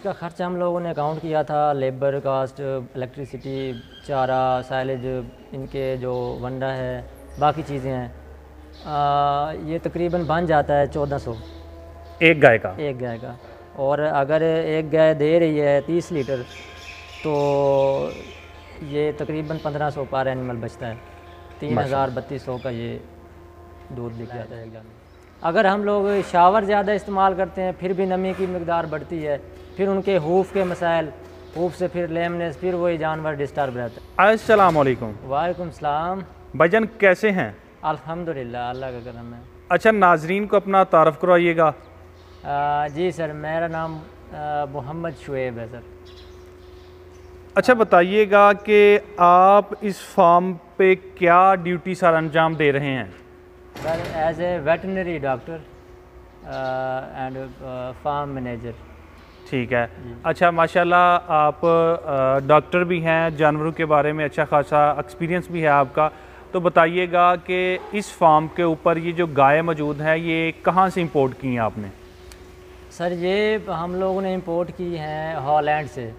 इसका खर्च हम लोगों ने काउंट किया था, लेबर कास्ट, इलेक्ट्रिसिटी, चारा, साइलेज, इनके जो वंडा है, बाकी चीज़ें हैं, ये तकरीबन बन जाता है 1400 एक गाय का। एक गाय का। और अगर एक गाय दे रही है 30 लीटर तो ये तकरीबन 1500 पर एनिमल बचता है। 3200 का ये दूध बिक जाता है एक गाय में। अगर हम लोग शावर ज़्यादा इस्तेमाल करते हैं फिर भी नमी की मकदार बढ़ती है, फिर उनके हूफ के मसाइल, हूफ से फिर लेमनेस, फिर वही जानवर डिस्टर्ब रहता है। अस्सलाम वालेकुम। वालेकुम सलाम। भाईजान कैसे हैं? अल्हम्दुलिल्लाह, अल्लाह का करम है। अच्छा, नाजरीन को अपना तारफ़ करवाइएगा। जी सर, मेरा नाम मोहम्मद शुएब है सर। अच्छा बताइएगा कि आप इस फार्म पे क्या ड्यूटी सर अंजाम दे रहे हैं? Sir as a veterinary doctor and farm manager. ठीक है। अच्छा, माशाल्लाह आप डॉक्टर भी हैं, जानवरों के बारे में अच्छा खासा एक्सपीरियंस भी है आपका। तो बताइएगा कि इस फार्म के ऊपर ये जो गाय मौजूद है ये कहाँ से इंपोर्ट की हैं आपने? सर ये हम लोगों ने इंपोर्ट की हैं हॉलैंड से।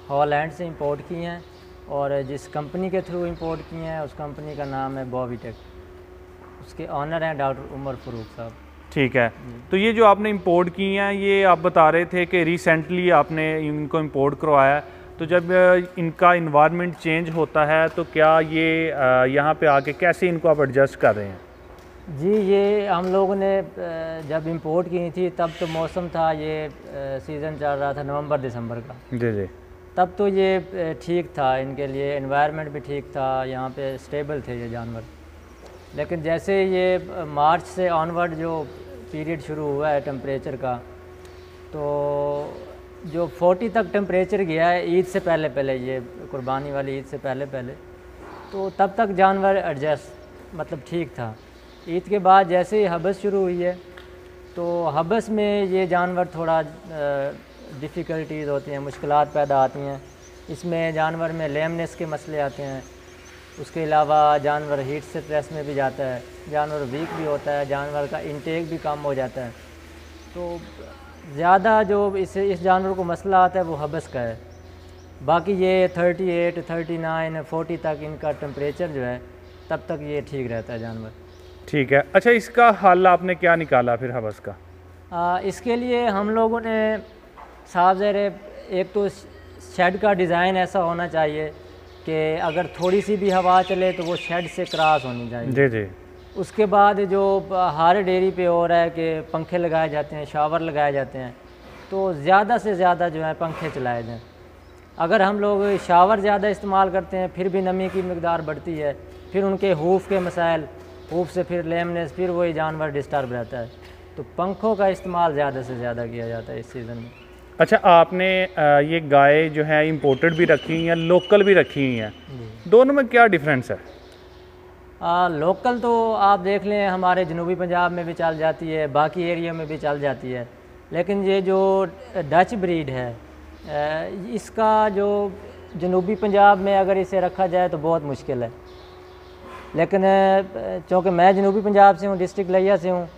हॉलैंड से इंपोर्ट की हैं और जिस कंपनी के थ्रू इंपोर्ट की हैं उस कंपनी का नाम है बॉवीटेक। उसके ऑनर हैं डॉक्टर उमर फ़रूक साहब। ठीक है। तो ये जो आपने इंपोर्ट की हैं ये आप बता रहे थे कि रिसेंटली आपने इनको इंपोर्ट करवाया है, तो जब इनका इन्वायरमेंट चेंज होता है तो क्या ये यहाँ पे आके कैसे इनको आप एडजस्ट कर रहे हैं? जी, ये हम लोगों ने जब इंपोर्ट की थी तब तो मौसम था, ये सीज़न चल रहा था नवंबर दिसंबर का। जी जी। तब तो ये ठीक था, इनके लिए एनवायरनमेंट भी ठीक था, यहाँ पे स्टेबल थे ये जानवर। लेकिन जैसे ये मार्च से ऑनवर्ड जो पीरियड शुरू हुआ है टेम्परेचर का, तो जो 40 तक टेम्परेचर गया है ईद से पहले पहले, ये कुर्बानी वाली ईद से पहले पहले, तो तब तक जानवर एडजस्ट मतलब ठीक था। ईद के बाद जैसे ही हबस शुरू हुई है तो हबस में ये जानवर थोड़ा डिफ़िकल्टीज़ होती हैं, मुश्किलात पैदा आती हैं। इसमें जानवर में लेमनेस के मसले आते हैं। उसके अलावा जानवर हीट स्ट्रेस में भी जाता है, जानवर वीक भी होता है, जानवर का इंटेक भी कम हो जाता है। तो ज़्यादा जो इस जानवर को मसला आता है वो हबस का है। बाकी ये 38, 39, 40 तक इनका टेम्परेचर जो है तब तक ये ठीक रहता है जानवर। ठीक है। अच्छा, इसका हल आपने क्या निकाला फिर हबस का? इसके लिए हम लोगों ने साहब ज़रे एक तो शेड का डिज़ाइन ऐसा होना चाहिए कि अगर थोड़ी सी भी हवा चले तो वो शेड से क्रॉस होनी चाहिए। जी जी। उसके बाद जो हर डेयरी पे हो रहा है कि पंखे लगाए जाते हैं, शावर लगाए जाते हैं, तो ज़्यादा से ज़्यादा जो है पंखे चलाए जाएँ। अगर हम लोग शावर ज़्यादा इस्तेमाल करते हैं फिर भी नमी की मकदार बढ़ती है, फिर उनके हूफ के मसाइल, हूफ से फिर लेमनेस, फिर वही जानवर डिस्टर्ब रहता है। तो पंखों का इस्तेमाल ज़्यादा से ज़्यादा किया जाता है इस सीज़न में। अच्छा, आपने ये गाय जो है इंपोर्टेड भी रखी हुई हैं, लोकल भी रखी हुई हैं, दोनों में क्या डिफरेंस है? लोकल तो आप देख लें हमारे जनूबी पंजाब में भी चल जाती है, बाकी एरिया में भी चल जाती है। लेकिन ये जो डच ब्रीड है इसका जो जनूबी पंजाब में अगर इसे रखा जाए तो बहुत मुश्किल है। लेकिन चूँकि मैं जनूबी पंजाब से हूँ, डिस्ट्रिक्ट लिया से हूँ,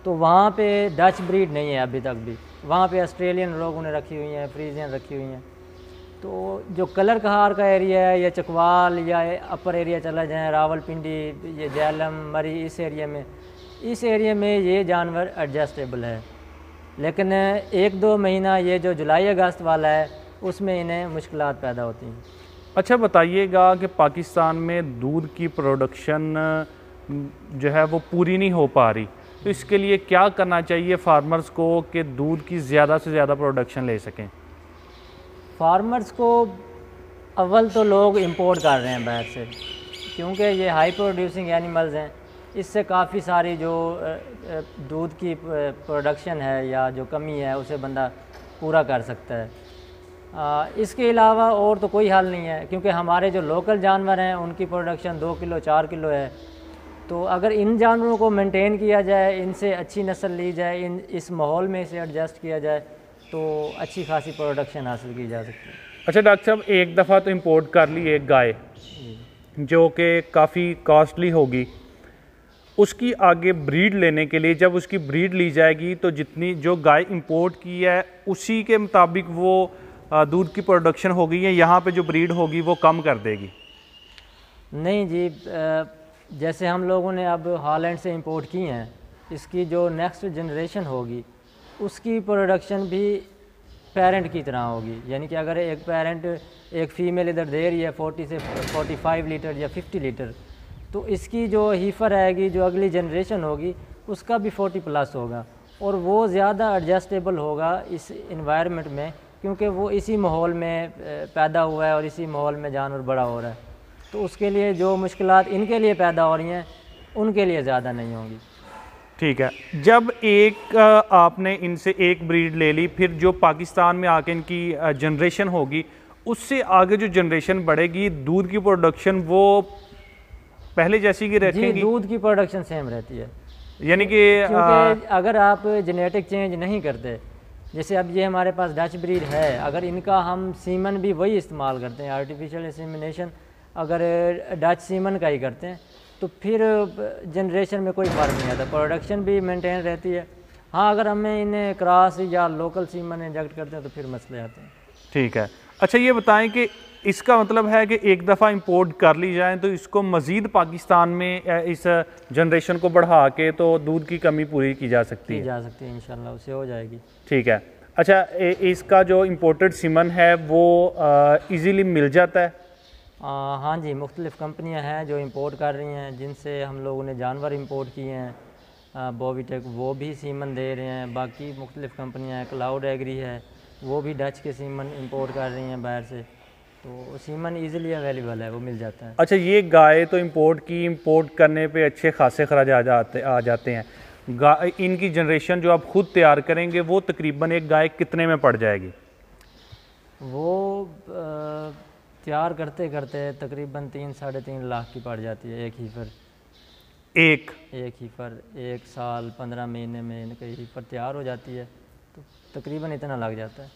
तो वहाँ पे डच ब्रीड नहीं है अभी तक भी। वहाँ पे ऑस्ट्रेलियन लोगों ने रखी हुई हैं, फ्रीजियन रखी हुई हैं। तो जो कलर कहार का एरिया है या चकवाल या अपर एरिया चला जाए, रावलपिंडी, ये जैलम, मरी, इस एरिया में ये जानवर एडजस्टेबल है। लेकिन 1-2 महीना ये जो जुलाई अगस्त वाला है उसमें इन्हें मुश्किलात पैदा होती हैं। अच्छा बताइएगा कि पाकिस्तान में दूध की प्रोडक्शन जो है वो पूरी नहीं हो पा रही, तो इसके लिए क्या करना चाहिए फार्मर्स को कि दूध की ज़्यादा से ज़्यादा प्रोडक्शन ले सकें? फार्मर्स को अव्वल तो लोग इंपोर्ट कर रहे हैं बाहर से, क्योंकि ये हाई प्रोड्यूसिंग एनिमल्स हैं। इससे काफ़ी सारी जो दूध की प्रोडक्शन है या जो कमी है उसे बंदा पूरा कर सकता है। इसके अलावा और तो कोई हल नहीं है, क्योंकि हमारे जो लोकल जानवर हैं उनकी प्रोडक्शन 2 किलो 4 किलो है। तो अगर इन जानवरों को मेंटेन किया जाए, इनसे अच्छी नस्ल ली जाए, इस माहौल में इसे एडजस्ट किया जाए तो अच्छी खासी प्रोडक्शन हासिल की जा सकती है। अच्छा डॉक्टर साहब, एक दफ़ा तो इंपोर्ट कर ली एक गाय जो कि काफ़ी कॉस्टली होगी, उसकी आगे ब्रीड लेने के लिए जब उसकी ब्रीड ली जाएगी तो जितनी जो गाय इंपोर्ट की है उसी के मुताबिक वो दूध की प्रोडक्शन होगी या यहाँ पे जो ब्रीड होगी वो कम कर देगी? नहीं जी, जैसे हम लोगों ने अब हॉलैंड से इंपोर्ट की हैं, इसकी जो नेक्स्ट जनरेशन होगी उसकी प्रोडक्शन भी पेरेंट की तरह होगी। यानी कि अगर एक पेरेंट एक फ़ीमेल इधर दे रही है 40 से 45 लीटर या 50 लीटर, तो इसकी जो हीफर आएगी, जो अगली जनरेशन होगी, उसका भी 40+ होगा और वो ज़्यादा एडजस्टेबल होगा इस इन्वायरमेंट में, क्योंकि वो इसी माहौल में पैदा हुआ है और इसी माहौल में जानवर बड़ा हो रहा है। तो उसके लिए जो मुश्किलात इनके लिए पैदा हो रही हैं उनके लिए ज़्यादा नहीं होंगी। ठीक है। जब एक आपने इनसे एक ब्रीड ले ली, फिर जो पाकिस्तान में आके इनकी जनरेशन होगी, उससे आगे जो जनरेशन बढ़ेगी, दूध की प्रोडक्शन वो पहले जैसी की रखेंगी? जी, दूध की प्रोडक्शन सेम रहती है। यानी कि क्योंकि अगर आप जेनेटिक चेंज नहीं करते, जैसे अब ये हमारे पास डच ब्रीड है, अगर इनका हम सीमन भी वही इस्तेमाल करते हैं, आर्टिफिशियल इंसेमिनेशन अगर डच सीमन का ही करते हैं, तो फिर जनरेशन में कोई फ़र्क नहीं आता, प्रोडक्शन भी मेंटेन रहती है। हाँ, अगर हमें इन्हें क्रॉस या लोकल सीमन इंजेक्ट करते हैं तो फिर मसले आते हैं। ठीक है। अच्छा, ये बताएं कि इसका मतलब है कि एक दफ़ा इंपोर्ट कर ली जाए तो इसको मज़ीद पाकिस्तान में इस जनरेशन को बढ़ा के तो दूध की कमी पूरी की जा सकती है? इंशाल्लाह उससे हो जाएगी। ठीक है। अच्छा, इसका जो इंपोर्टेड सीमन है वो इजीली मिल जाता है? हाँ जी, मुख्तलिफ़ कंपनियां हैं जो इंपोर्ट कर रही हैं, जिनसे हम लोगों ने जानवर इंपोर्ट किए हैं। बोवीटेक वो भी सीमन दे रहे हैं, बाकी मुख्तलिफ़ कंपनियां हैं, क्लाउड एग्री है, वो भी डच के सीमन इंपोर्ट कर रही हैं बाहर से, तो सीमन इजीली अवेलेबल है, वो मिल जाता है। अच्छा, ये गाय तो इंपोर्ट करने पे अच्छे खासे खर्च आ जाते हैं। इनकी जनरेशन जो आप खुद तैयार करेंगे वो तकरीबन एक गाय कितने में पड़ जाएगी? वो तैयार करते करते तकरीबन 3-3.5 लाख की पड़ जाती है एक हीफर। एक हीफर 1 साल 15 महीने में इनकी हीफर तैयार हो जाती है, तो तकरीबन इतना लग जाता है।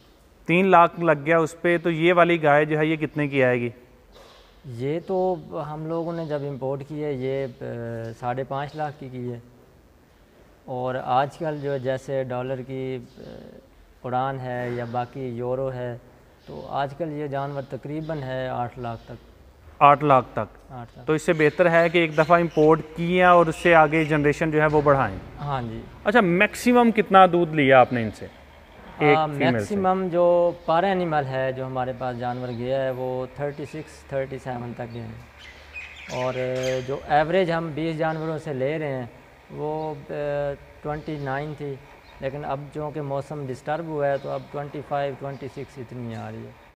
3 लाख लग गया उस पर, तो ये वाली गाय जो है ये कितने की आएगी? ये तो हम लोगों ने जब इंपोर्ट की है ये 5.5 लाख की है, और आजकल जो जैसे डॉलर की उड़ान है या बाकी यूरो है, तो आजकल ये जानवर तकरीबन है 8 लाख तक। 8 लाख तक? 8 लाख। तो इससे बेहतर है कि एक दफ़ा इंपोर्ट किए और उससे आगे जनरेशन जो है वो बढ़ाएं। हाँ जी। अच्छा, मैक्सिमम कितना दूध लिया आपने इनसे? मैक्सिमम जो पर एनिमल है जो हमारे पास जानवर गया है वो 36-37 तक गए हैं, और जो एवरेज हम 20 जानवरों से ले रहे हैं वो 29 थी, लेकिन अब जो कि मौसम डिस्टर्ब हुआ है तो अब 25-26 इतनी आ रही है।